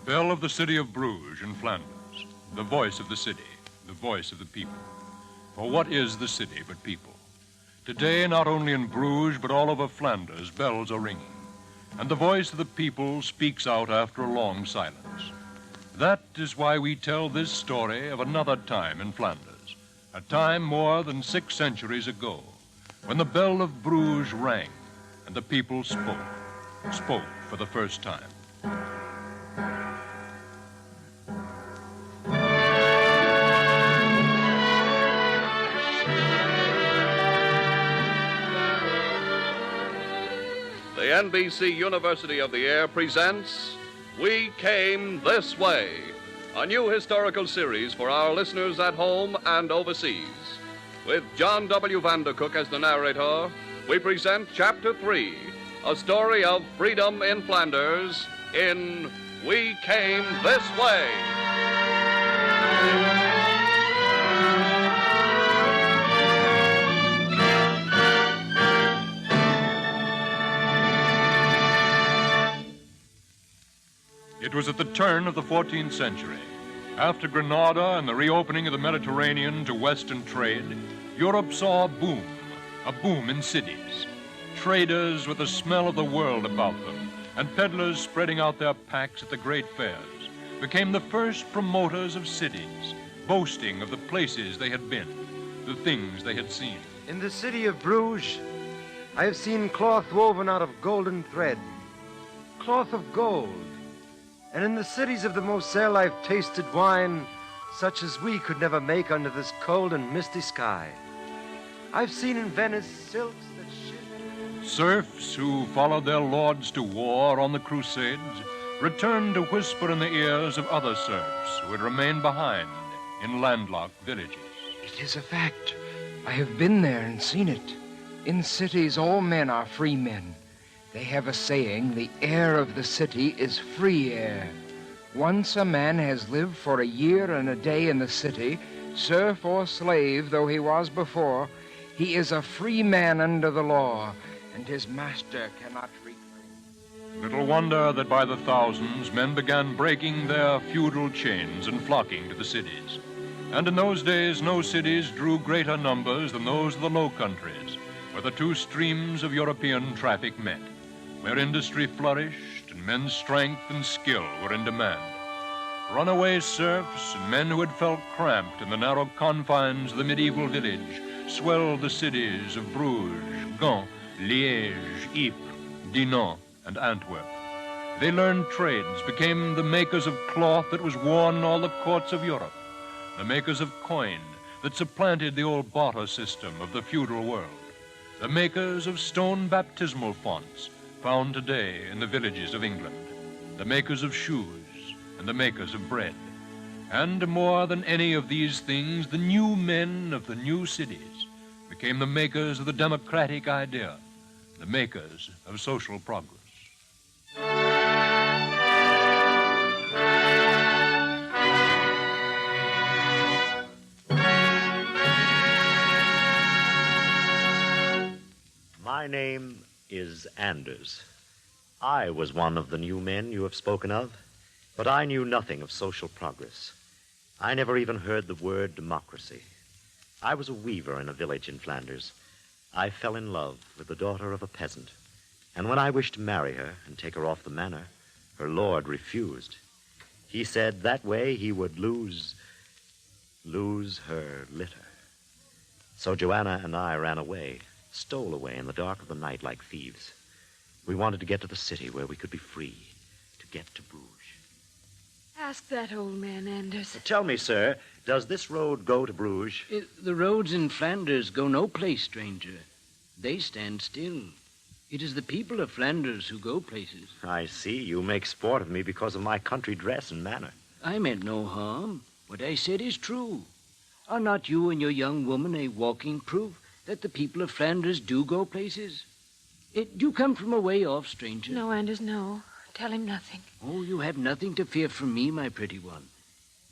bell of the city of Bruges in Flanders, the voice of the city, the voice of the people. For what is the city but people? Today, not only in Bruges, but all over Flanders, bells are ringing, and the voice of the people speaks out after a long silence. That is why we tell this story of another time in Flanders, a time more than 6 centuries ago, when the bell of Bruges rang and the people spoke for the first time. The NBC University of the Air presents We Came This Way, a new historical series for our listeners at home and overseas. With John W. Vandercook as the narrator, we present Chapter 3, a story of freedom in Flanders in We Came This Way. It was at the turn of the 14th century. After Granada and the reopening of the Mediterranean to Western trade, Europe saw a boom in cities. Traders with the smell of the world about them, and peddlers spreading out their packs at the great fairs, became the first promoters of cities, boasting of the places they had been, the things they had seen. In the city of Bruges, I have seen cloth woven out of golden thread, cloth of gold. And in the cities of the Moselle, I've tasted wine such as we could never make under this cold and misty sky. I've seen in Venice silks that shift. Serfs who followed their lords to war on the Crusades returned to whisper in the ears of other serfs who had remained behind in landlocked villages. It is a fact. I have been there and seen it. In cities, all men are free men. They have a saying, the air of the city is free air. Once a man has lived for a year and a day in the city, serf or slave though he was before, he is a free man under the law, and his master cannot refrain. Little wonder that by the thousands men began breaking their feudal chains and flocking to the cities. And in those days no cities drew greater numbers than those of the Low Countries, where the two streams of European traffic met, where industry flourished and men's strength and skill were in demand. Runaway serfs and men who had felt cramped in the narrow confines of the medieval village swelled the cities of Bruges, Gand, Liège, Ypres, Dinan, and Antwerp. They learned trades, became the makers of cloth that was worn in all the courts of Europe, the makers of coin that supplanted the old barter system of the feudal world, the makers of stone baptismal fonts found today in the villages of England, the makers of shoes and the makers of bread. And more than any of these things, the new men of the new cities became the makers of the democratic idea, the makers of social progress. My name is Anders. I was one of the new men you have spoken of, but I knew nothing of social progress. I never even heard the word democracy. I was a weaver in a village in Flanders. I fell in love with the daughter of a peasant, and when I wished to marry her and take her off the manor, her lord refused. He said that way he would lose her litter. So Joanna and I ran away, stole away in the dark of the night like thieves. We wanted to get to the city where we could be free, to get to Bruges. Ask that old man, Anders. Tell me, sir, does this road go to Bruges? The roads in Flanders go no place, stranger. They stand still. It is the people of Flanders who go places. I see. You make sport of me because of my country dress and manner. I meant no harm. What I said is true. Are not you and your young woman a walking proof that the people of Flanders do go places? Do you come from a way off, stranger? No, Anders, no. Tell him nothing. Oh, you have nothing to fear from me, my pretty one.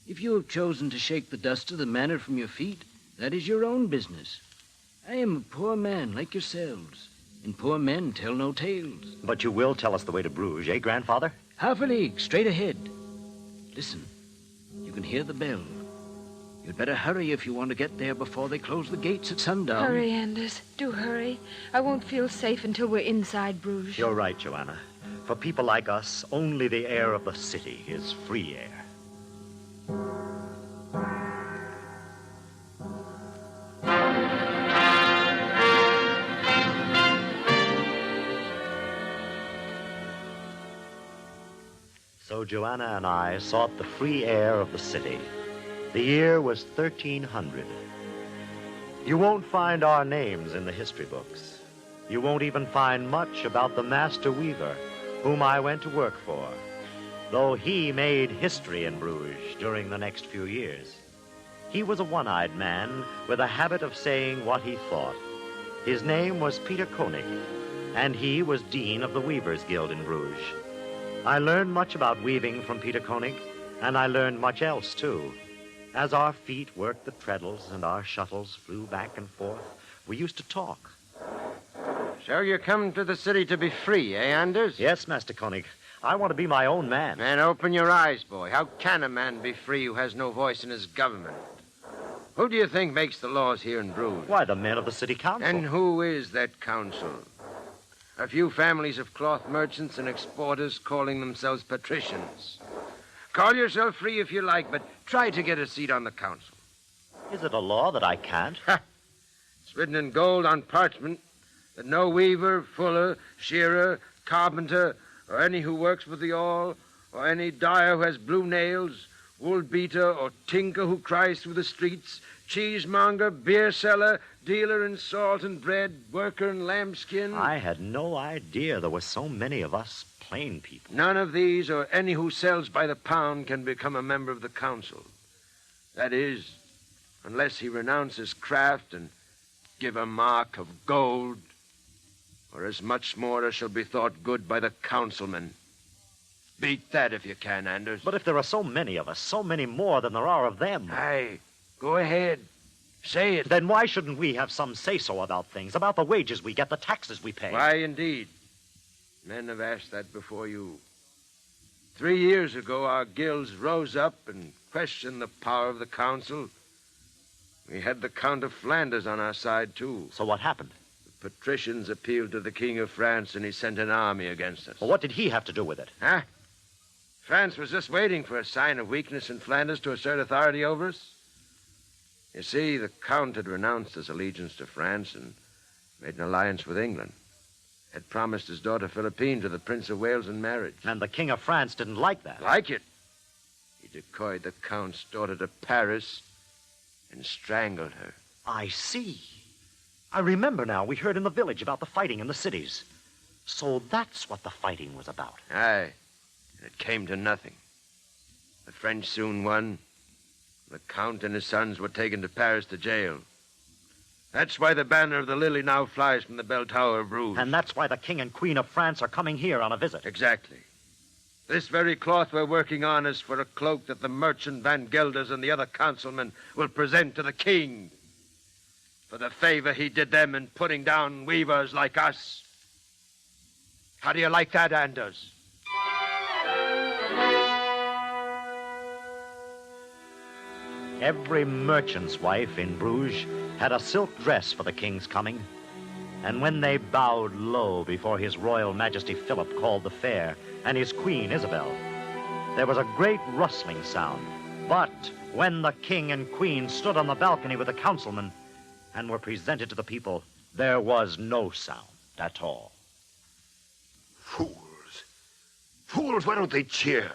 If you have chosen to shake the dust of the manor from your feet, that is your own business. I am a poor man like yourselves, and poor men tell no tales. But you will tell us the way to Bruges, eh, grandfather? Half a league, straight ahead. Listen, you can hear the bell. You'd better hurry if you want to get there before they close the gates at sundown. Hurry, Anders. Do hurry. I won't feel safe until we're inside Bruges. You're right, Joanna. For people like us, only the air of the city is free air. So Joanna and I sought the free air of the city. The year was 1300. You won't find our names in the history books. You won't even find much about the master weaver, whom I went to work for, though he made history in Bruges during the next few years. He was a one-eyed man with a habit of saying what he thought. His name was Peter Koenig, and he was dean of the Weavers' Guild in Bruges. I learned much about weaving from Peter Koenig, and I learned much else, too. As our feet worked the treadles and our shuttles flew back and forth, we used to talk. So you come to the city to be free, eh, Anders? Yes, Master Koenig. I want to be my own man. Man, open your eyes, boy. How can a man be free who has no voice in his government? Who do you think makes the laws here in Bruges? Why, the men of the city council. And who is that council? A few families of cloth merchants and exporters calling themselves patricians. Call yourself free if you like, but try to get a seat on the council. Is it a law that I can't? It's written in gold on parchment that no weaver, fuller, shearer, carpenter, or any who works with the awl, or any dyer who has blue nails, wool beater, or tinker who cries through the streets, cheesemonger, beer seller, dealer in salt and bread, worker in lambskin. I had no idea there were so many of us plain people. None of these or any who sells by the pound can become a member of the council. That is, unless he renounces craft and give a mark of gold, or as much more as shall be thought good by the councilmen. Beat that if you can, Anders. But if there are so many of us, so many more than there are of them. Aye, go ahead. Say it. Then why shouldn't we have some say-so about things, about the wages we get, the taxes we pay? Why, indeed. Men have asked that before you. 3 years ago, our guilds rose up and questioned the power of the council. We had the Count of Flanders on our side, too. So what happened? The patricians appealed to the King of France, and he sent an army against us. Well, what did he have to do with it? Huh? France was just waiting for a sign of weakness in Flanders to assert authority over us. You see, the Count had renounced his allegiance to France and made an alliance with England. Had promised his daughter Philippine to the Prince of Wales in marriage. And the King of France didn't like that. Like it? He decoyed the Count's daughter to Paris and strangled her. I see. I remember now. We heard in the village about the fighting in the cities. So that's what the fighting was about. Aye. And it came to nothing. The French soon won. The Count and his sons were taken to Paris to jail. That's why the banner of the Lily now flies from the bell tower of Bruges. And that's why the King and Queen of France are coming here on a visit. Exactly. This very cloth we're working on is for a cloak that the merchant Van Gelders and the other councilmen will present to the king for the favor he did them in putting down weavers like us. How do you like that, Anders? Every merchant's wife in Bruges had a silk dress for the king's coming. And when they bowed low before his royal majesty Philip called the fair and his queen Isabel, there was a great rustling sound. But when the king and queen stood on the balcony with the councilmen and were presented to the people, there was no sound at all. Fools. Fools, why don't they cheer?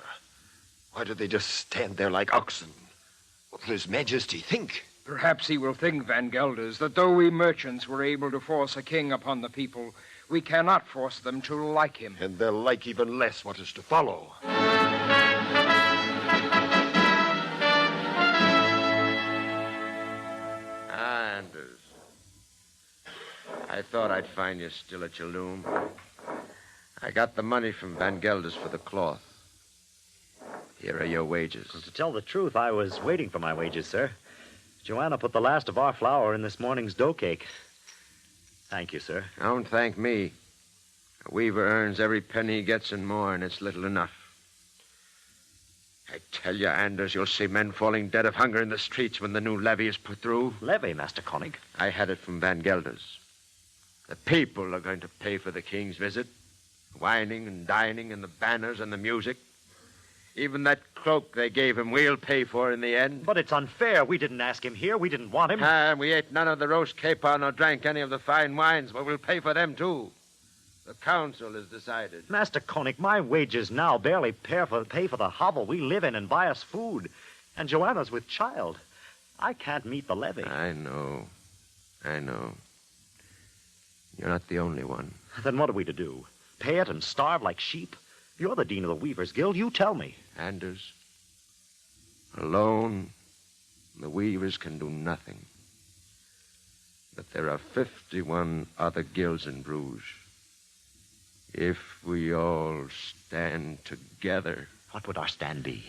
Why do they just stand there like oxen? What will His Majesty think? Perhaps he will think, Van Gelders, that though we merchants were able to force a king upon the people, we cannot force them to like him. And they'll like even less what is to follow. Anders, I thought I'd find you still at your loom. I got the money from Van Gelders for the cloth. Here are your wages. Well, to tell the truth, I was waiting for my wages, sir. Joanna put the last of our flour in this morning's dough cake. Thank you, sir. Don't thank me. A weaver earns every penny he gets and more, and it's little enough. I tell you, Anders, you'll see men falling dead of hunger in the streets when the new levy is put through. Levy, Master Koenig? I had it from Van Gelders. The people are going to pay for the king's visit. Wining and dining and the banners and the music. Even that cloak they gave him, we'll pay for in the end. But it's unfair. We didn't ask him here. We didn't want him. We ate none of the roast capon or drank any of the fine wines, but we'll pay for them, too. The council has decided. Master Koenig, my wages now barely pay for the hovel we live in and buy us food. And Joanna's with child. I can't meet the levy. I know. You're not the only one. Then what are we to do? Pay it and starve like sheep? You're the dean of the Weavers' Guild. You tell me. Anders, alone, the Weavers can do nothing. But there are 51 other guilds in Bruges. If we all stand together... What would our stand be?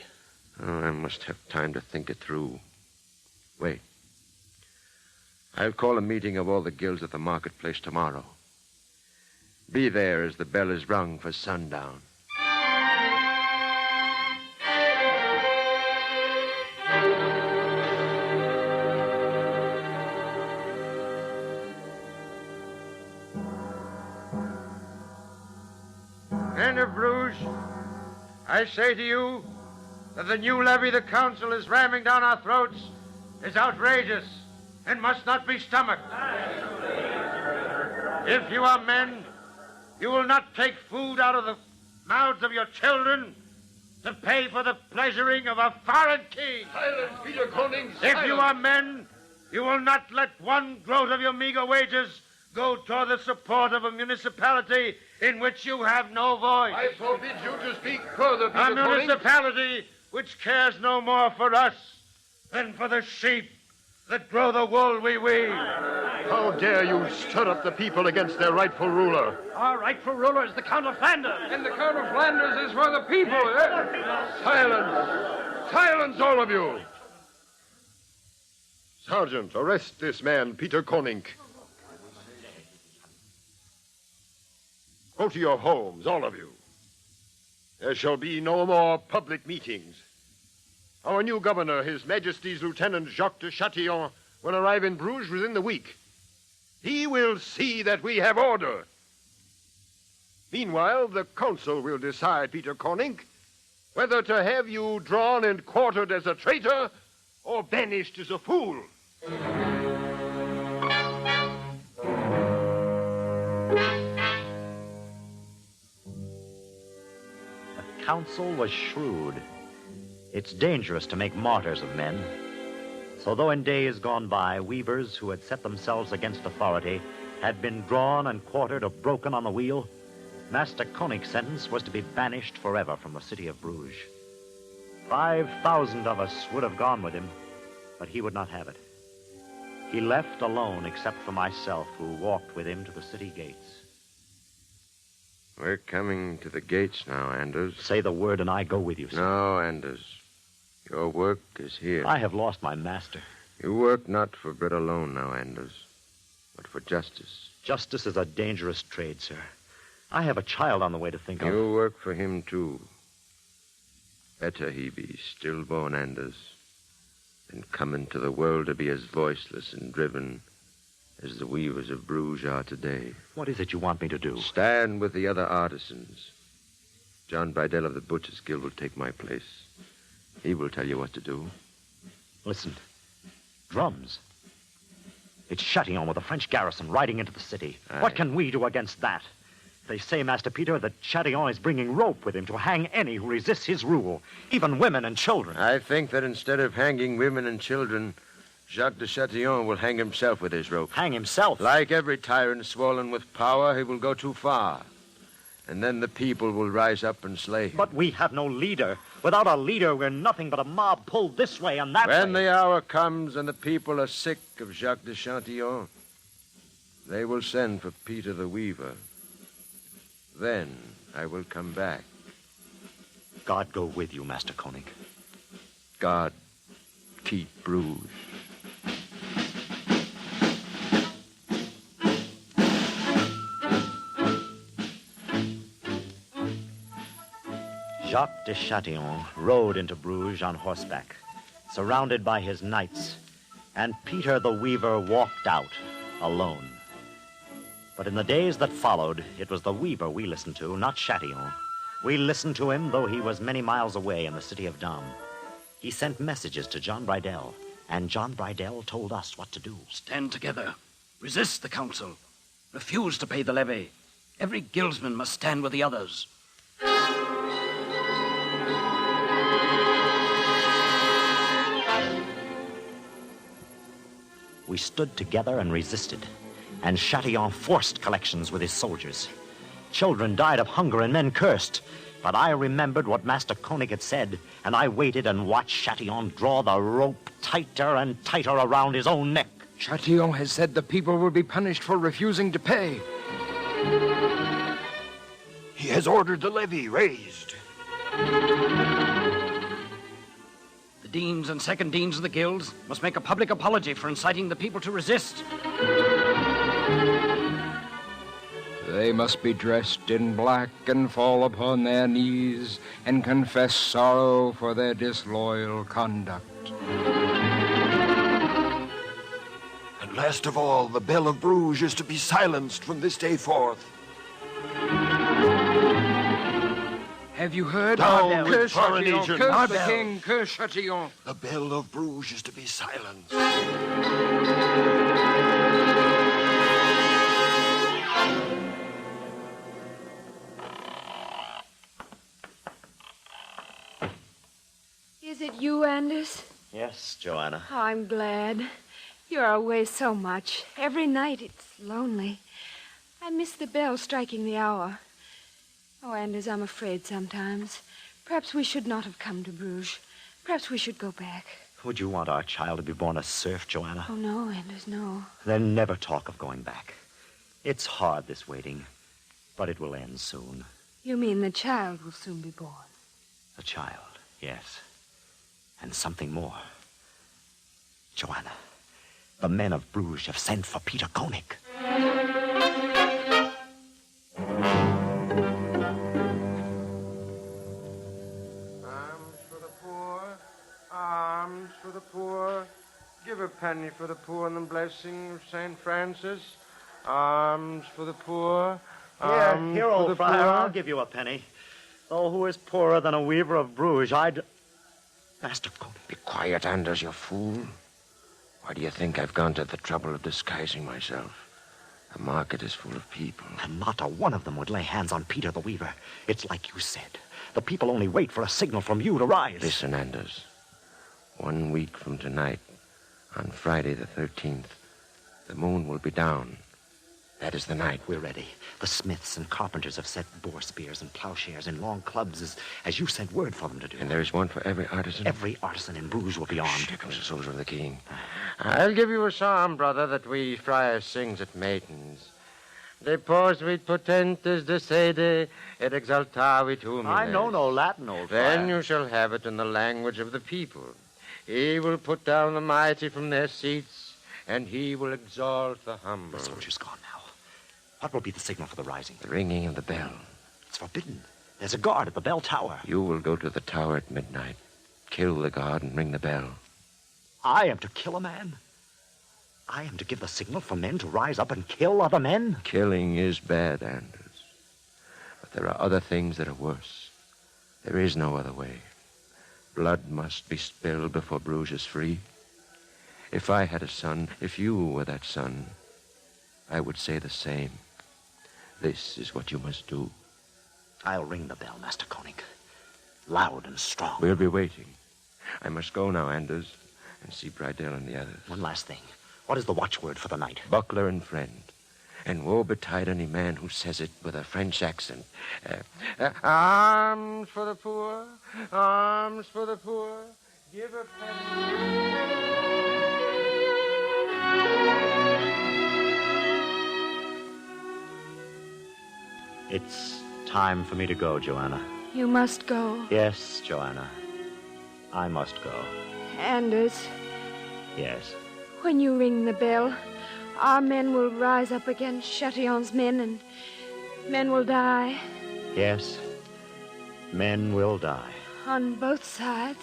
I must have time to think it through. Wait. I'll call a meeting of all the guilds at the marketplace tomorrow. Be there as the bell is rung for sundown. Men of Bruges, I say to you that the new levy the council is ramming down our throats is outrageous and must not be stomached. If you are men, you will not take food out of the mouths of your children to pay for the pleasuring of a foreign king. Silence, Peter Koenig, silence. If you are men, you will not let one groat of your meager wages go toward the support of a municipality in which you have no voice. I forbid you to speak further, Peter A Koenig. municipality which cares no more for us than for the sheep that grow the wool we weave. How dare you stir up the people against their rightful ruler? Our rightful ruler is the Count of Flanders. And the Count of Flanders is for the people. Silence! Silence, all of you! Sergeant, arrest this man, Peter Koenig. Go to your homes, all of you. There shall be no more public meetings. Our new governor, His Majesty's Lieutenant Jacques de Chatillon, will arrive in Bruges within the week. He will see that we have order. Meanwhile, the council will decide, Peter Koenig, whether to have you drawn and quartered as a traitor or banished as a fool. The council was shrewd. It's dangerous to make martyrs of men. So though in days gone by, weavers who had set themselves against authority had been drawn and quartered or broken on the wheel, Master Koenig's sentence was to be banished forever from the city of Bruges. 5,000 of us would have gone with him, but he would not have it. He left alone except for myself, who walked with him to the city gates. We're coming to the gates now, Anders. Say the word and I go with you, sir. No, Anders. Your work is here. I have lost my master. You work not for bread alone now, Anders, but for justice. Justice is a dangerous trade, sir. I have a child on the way to think of. You work for him, too. Better he be stillborn, Anders, than come into the world to be as voiceless and driven as the weavers of Bruges are today. What is it you want me to do? Stand with the other artisans. John Bridell of the Butchers' Guild will take my place. He will tell you what to do. Listen. Drums. It's Chatillon with a French garrison riding into the city. Aye. What can we do against that? They say, Master Peter, that Chatillon is bringing rope with him to hang any who resists his rule, even women and children. I think that instead of hanging women and children, Jacques de Chatillon will hang himself with his rope. Hang himself? Like every tyrant swollen with power, he will go too far. And then the people will rise up and slay him. But we have no leader. Without a leader, we're nothing but a mob pulled this way and that way. When the hour comes and the people are sick of Jacques de Chatillon, they will send for Peter the Weaver. Then I will come back. God go with you, Master Koenig. God keep Bruges. Jacques de Chatillon rode into Bruges on horseback, surrounded by his knights, and Peter the Weaver walked out alone. But in the days that followed, it was the Weaver we listened to, not Chatillon. We listened to him, though he was many miles away in the city of Dam. He sent messages to John Bridell, and John Bridell told us what to do. Stand together. Resist the council. Refuse to pay the levy. Every guildsman must stand with the others. We stood together and resisted, and Chatillon forced collections with his soldiers. Children died of hunger and men cursed. But I remembered what Master Koenig had said, and I waited and watched Chatillon draw the rope tighter and tighter around his own neck. Chatillon has said the people will be punished for refusing to pay. He has ordered the levy raised. The deans and second deans of the guilds must make a public apology for inciting the people to resist. They must be dressed in black and fall upon their knees and confess sorrow for their disloyal conduct. And last of all, the bell of Bruges is to be silenced from this day forth. Have you heard? Down with Curse foreign Chatillon, agents. curse the king, curse Chatillon. The bell of Bruges is to be silenced. Is it you, Anders? Yes, Joanna. Oh, I'm glad. You're away so much. Every night it's lonely. I miss the bell striking the hour. Oh, Anders, I'm afraid sometimes. Perhaps we should not have come to Bruges. Perhaps we should go back. Would you want our child to be born a serf, Joanna? Oh, no, Anders, no. Then never talk of going back. It's hard, this waiting, but it will end soon. You mean the child will soon be born? A child, yes. And something more. Joanna, the men of Bruges have sent for Peter Koenig. Alms for the poor, alms for the poor. Give a penny for the poor and the blessing of St. Francis. Alms for the poor. Here, old friar, I'll give you a penny. Though who is poorer than a weaver of Bruges, Master Koenig. Be quiet, Anders, you fool. Why do you think I've gone to the trouble of disguising myself? The market is full of people. And not a one of them would lay hands on Peter the Weaver. It's like you said. The people only wait for a signal from you to rise. Listen, Anders. 1 week from tonight, on Friday the 13th, the moon will be down. That is the night. We're ready. The smiths and carpenters have set boar spears and plowshares in long clubs, as you sent word for them to do. And there is one for every artisan? Every artisan in Bruges will be armed. Here comes the soldier of the king. I'll give you a psalm, brother, that we friars sings at matins. Deposvit potentes de sede et exaltavit humines. I know no Latin, old friar. Then you shall have it in the language of the people. He will put down the mighty from their seats, and he will exalt the humble. The soldier's gone now. What will be the signal for the rising? The ringing of the bell. It's forbidden. There's a guard at the bell tower. You will go to the tower at midnight, kill the guard, and ring the bell. I am to kill a man? I am to give the signal for men to rise up and kill other men? Killing is bad, Anders. But there are other things that are worse. There is no other way. Blood must be spilled before Bruges is free. If I had a son, if you were that son, I would say the same. This is what you must do. I'll ring the bell, Master Koenig. Loud and strong. We'll be waiting. I must go now, Anders, and see Bridell and the others. One last thing. What is the watchword for the night? Buckler and friend. And woe betide any man who says it with a French accent. Alms for the poor, alms for the poor. Give a penny. It's time for me to go, Joanna. You must go. Yes, Joanna. I must go. Anders, Yes. when you ring the bell, our men will rise up against Chatillon's men, and men will die. Yes. Men will die. On both sides?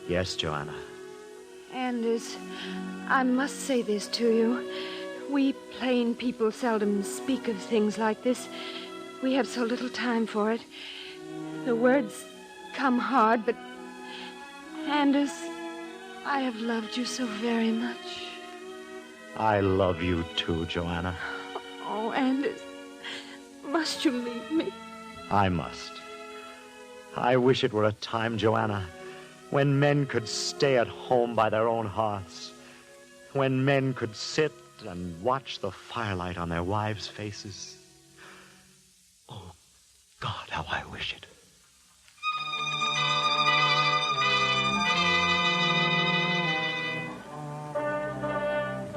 Yes, Joanna. Anders, I must say this to you. We plain people seldom speak of things like this. We have so little time for it. The words come hard, but... Anders, I have loved you so very much. I love you too, Joanna. Oh, Anders, must you leave me? I must. I wish it were a time, Joanna, when men could stay at home by their own hearths, when men could sit and watch the firelight on their wives' faces. Oh, God, how I wish it.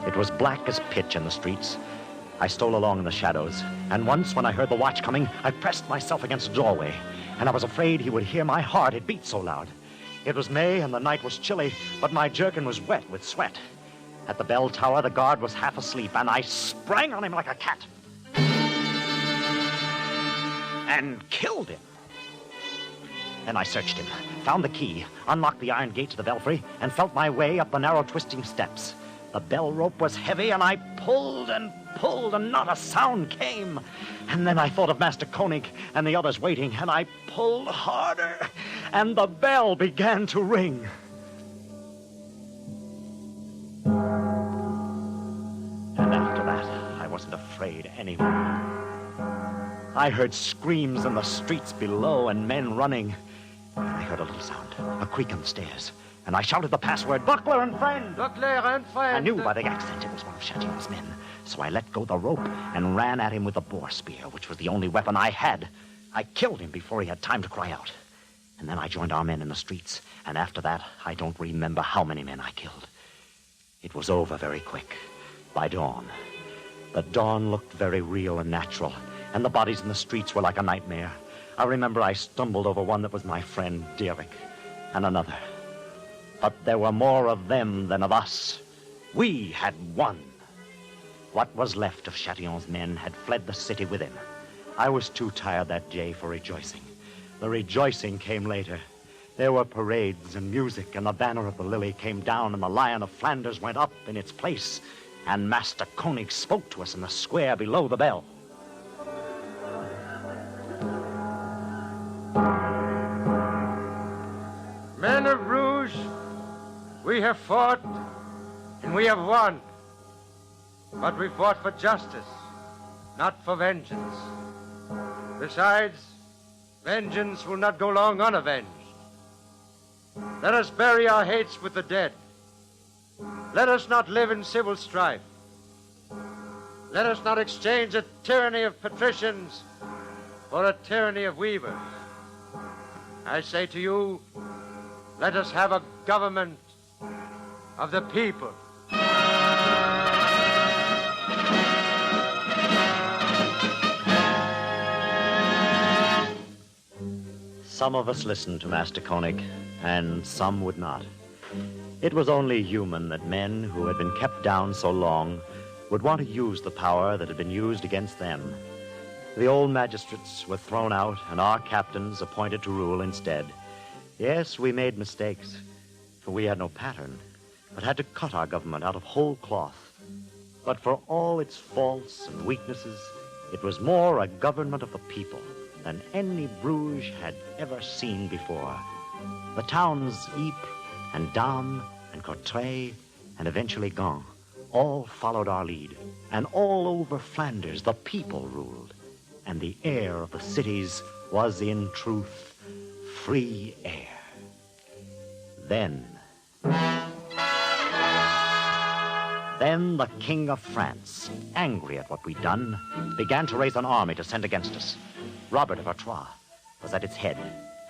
It was black as pitch in the streets. I stole along in the shadows, and once when I heard the watch coming, I pressed myself against a doorway, and I was afraid he would hear my heart. It beat so loud. It was May, and the night was chilly, but my jerkin was wet with sweat. At the bell tower, the guard was half asleep, and I sprang on him like a cat. And killed him. Then I searched him, found the key, unlocked the iron gate to the belfry, and felt my way up the narrow twisting steps. The bell rope was heavy, and I pulled, and not a sound came. And then I thought of Master Koenig and the others waiting, and I pulled harder, and the bell began to ring. And after that, I wasn't afraid anymore. I heard screams in the streets below and men running. And I heard a little sound, a creak on the stairs. And I shouted the password, Buckler and friend. Buckler and friend. I knew by the accent it was one of Chatillon's men. So I let go the rope and ran at him with the boar spear, which was the only weapon I had. I killed him before he had time to cry out. And then I joined our men in the streets. And after that, I don't remember how many men I killed. It was over very quick, by dawn. The dawn looked very real and natural, and the bodies in the streets were like a nightmare. I remember I stumbled over one that was my friend, Derek, and another. But there were more of them than of us. We had won. What was left of Chatillon's men had fled the city with him. I was too tired that day for rejoicing. The rejoicing came later. There were parades and music, and the banner of the lily came down, and the Lion of Flanders went up in its place, and Master Koenig spoke to us in the square below the bell. Men of Bruges, we have fought and we have won. But we fought for justice, not for vengeance. Besides, vengeance will not go long unavenged. Let us bury our hates with the dead. Let us not live in civil strife. Let us not exchange a tyranny of patricians for a tyranny of weavers. I say to you, let us have a government of the people. Some of us listened to Master Koenig, and some would not. It was only human that men who had been kept down so long would want to use the power that had been used against them. The old magistrates were thrown out, and our captains appointed to rule instead. Yes, we made mistakes, for we had no pattern, but had to cut our government out of whole cloth. But for all its faults and weaknesses, it was more a government of the people than any Bruges had ever seen before. The towns Ypres and Damme and Courtrai and eventually Gand all followed our lead, and all over Flanders the people ruled, and the air of the cities was in truth free air. Then the King of France, angry at what we'd done, began to raise an army to send against us. Robert of Artois was at its head,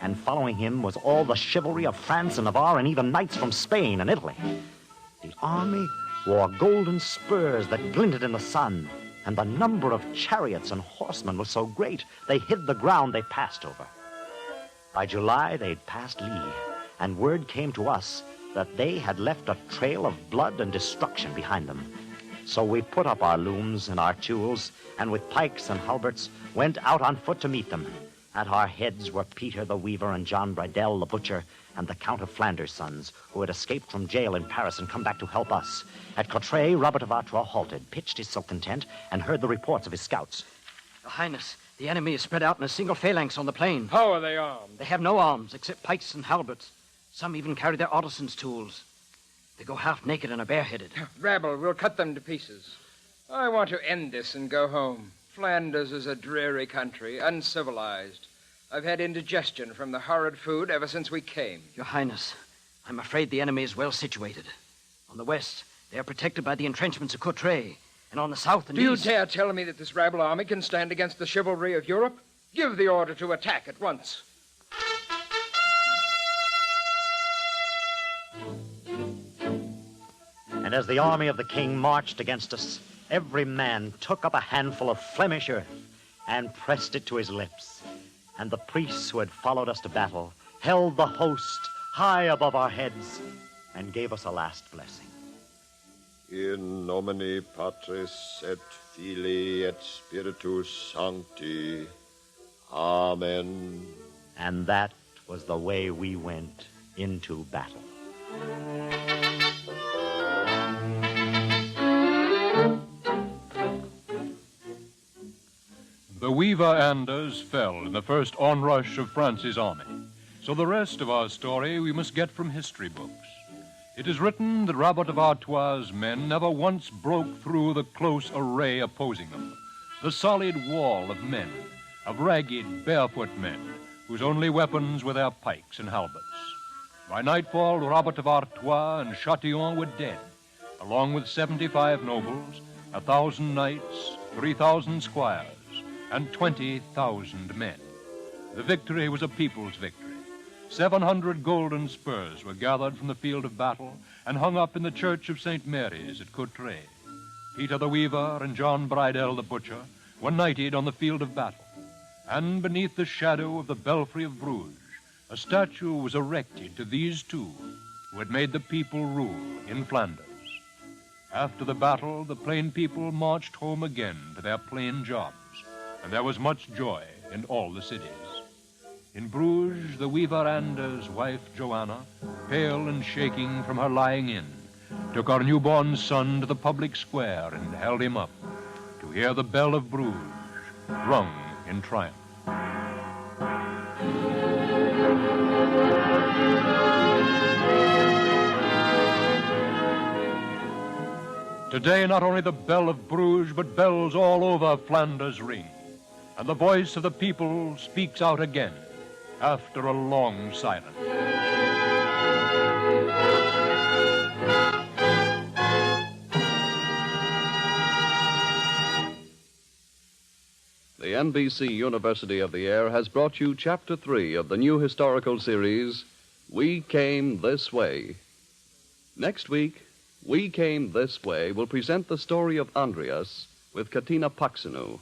and following him was all the chivalry of France and Navarre, and even knights from Spain and Italy. The army wore golden spurs that glinted in the sun, and the number of chariots and horsemen was so great they hid the ground they passed over. By July, they'd passed Lee, and word came to us that they had left a trail of blood and destruction behind them. So we put up our looms and our tools, and with pikes and halberts went out on foot to meet them. At our heads were Peter the Weaver and John Bridell the Butcher and the Count of Flanders' sons, who had escaped from jail in Paris and come back to help us. At Courtrai, Robert of Artois halted, pitched his silken tent, and heard the reports of his scouts. Your Highness, the enemy is spread out in a single phalanx on the plain. How are they armed? They have no arms except pikes and halberds. Some even carry their artisans' tools. They go half naked and are bareheaded. Rabble, we'll cut them to pieces. I want to end this and go home. Flanders is a dreary country, uncivilized. I've had indigestion from the horrid food ever since we came. Your Highness, I'm afraid the enemy is well situated. On the west, they are protected by the entrenchments of Courtrai, and on the south and east... Do you dare tell me that this rabble army can stand against the chivalry of Europe? Give the order to attack at once. And as the army of the king marched against us, every man took up a handful of Flemish earth and pressed it to his lips. And the priests who had followed us to battle held the host high above our heads and gave us a last blessing. In nomine Patris et Filii et Spiritus Sancti. Amen. And that was the way we went into battle. The Weaver Anders fell in the first onrush of France's army. So the rest of our story we must get from history books. It is written that Robert of Artois' men never once broke through the close array opposing them, the solid wall of men, of ragged, barefoot men, whose only weapons were their pikes and halberds. By nightfall, Robert of Artois and Chatillon were dead, along with 75 nobles, 1,000 knights, 3,000 squires, and 20,000 men. The victory was a people's victory. 700 golden spurs were gathered from the field of battle and hung up in the church of St. Mary's at Courtrai. Peter the Weaver and John Bridell the Butcher were knighted on the field of battle. And beneath the shadow of the belfry of Bruges, a statue was erected to these two who had made the people rule in Flanders. After the battle, the plain people marched home again to their plain jobs, and there was much joy in all the cities. In Bruges, the Weaver Anders' wife, Joanna, pale and shaking from her lying in, took our newborn son to the public square and held him up to hear the bell of Bruges rung in triumph. Today, not only the bell of Bruges, but bells all over Flanders ring, and the voice of the people speaks out again after a long silence. The NBC University of the Air has brought you Chapter 3 of the new historical series, We Came This Way. Next week, We Came This Way will present the story of Andreas with Katina Paxenu.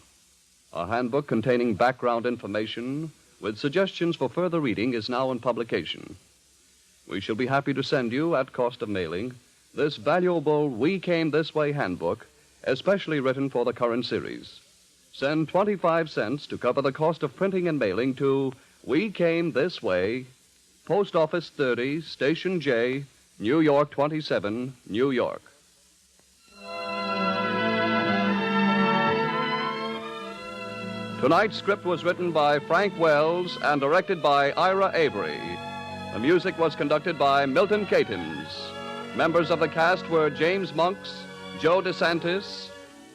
A handbook containing background information with suggestions for further reading is now in publication. We shall be happy to send you, at cost of mailing, this valuable We Came This Way handbook, especially written for the current series. Send 25 cents to cover the cost of printing and mailing to We Came This Way, Post Office 30, Station J, New York 27, New York. Tonight's script was written by Frank Wells and directed by Ira Avery. The music was conducted by Milton Catons. Members of the cast were James Monks, Joe DeSantis,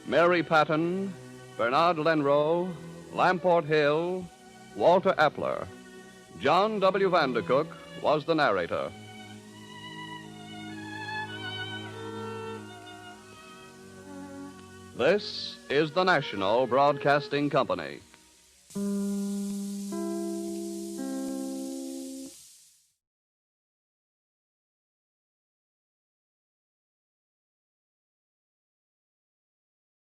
Mary Patton, Bernard Lenrow, Lamport Hill, Walter Appler. John W. Vandercook was the narrator. This is the National Broadcasting Company.